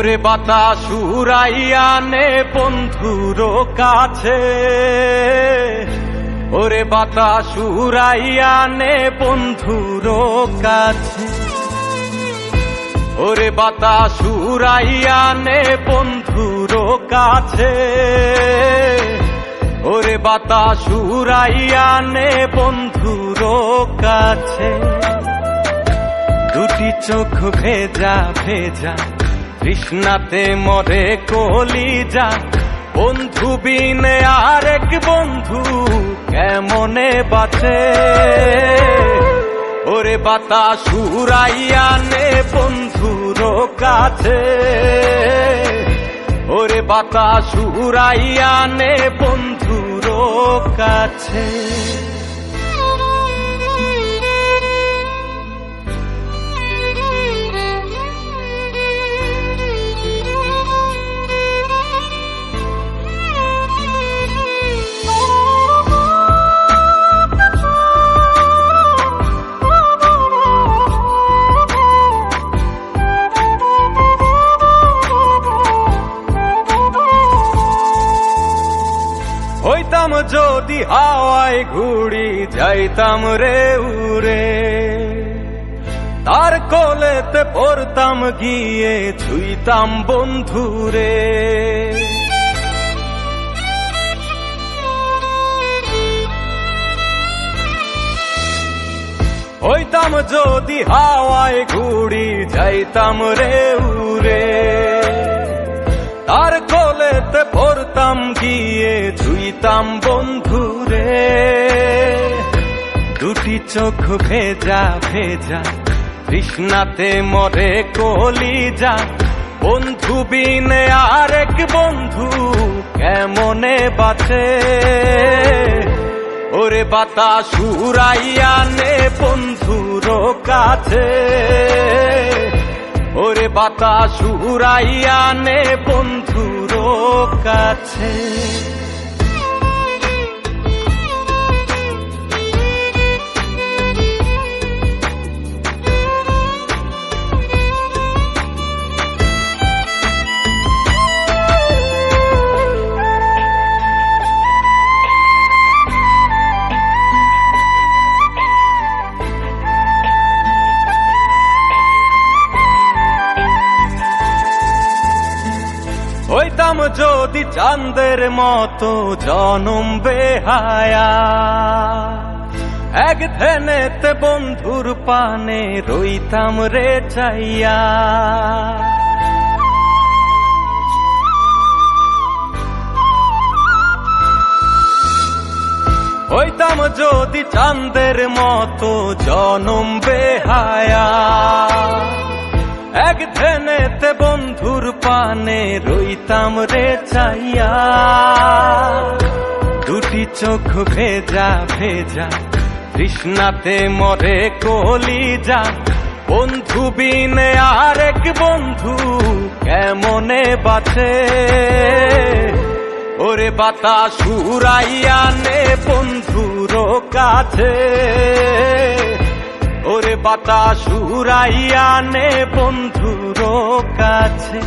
ওরে বাতাস উড়াইয়া নে বন্ধুর কাছে, ওরে বাতাস উড়াইয়া নে বন্ধুর কাছে, ওরে বাতাস উড়াইয়া নে বন্ধুর কাছে, ওরে বাতাস উড়াইয়া নে বন্ধুর কাছে। দুটি চোখ ভেজা ভেজা তৃষ্ণাতে মরে কলিজা, বন্ধু বিনে আরেক বন্ধু কেমনে বাঁচে। ওরে বাতাস উড়াইয়া নে বন্ধুর কাছে, ওরে বাতাস উড়াইয়া নে বন্ধুর কাছে। হইতাম যদি হাওয়ায় ঘুড়ি যাইতাম রে উড়ে, তার কোলেতে পড়তাম গিয়ে ছুঁইতাম বন্ধুরে। হইতাম যদি হাওয়ায় ঘুড়ি যাইতাম রে উড়ে, তার কোলেতে পড়তাম গিয়ে ছুঁইতাম বন্ধুরে। দুটি চোখ ভেজা ভেজা তৃষ্ণাতে মরে কলিজা, বন্ধু বিনে আরেক বন্ধু কেমনে বাঁচে। ওরে বাতাস উড়াইয়া নে বন্ধুর কাছে, ওরে বাতাস উড়াইয়া নে বন্ধুর কাছে। হইতাম যদি চাঁদের মতো জনম বেহায়া, এক ধ্যানেতে বন্ধুর পানে রইতাম রে চাইয়া। হইতাম যদি চাঁদের মতো জনম বেহায়া, এক ধ্যানেতে বন্ধুর পানে রইতাম রে চাইয়া। দুটি চোখ ভেজা ভেজা তৃষ্ণাতে মরে কলিজা, বন্ধু বিনে আরেক বন্ধু কেমনে বাঁচে। ওরে বাতাস উড়াইয়া নে বন্ধুর কাছে, ওরে বাতাস উড়াইয়া নে বন্ধুর কাছে।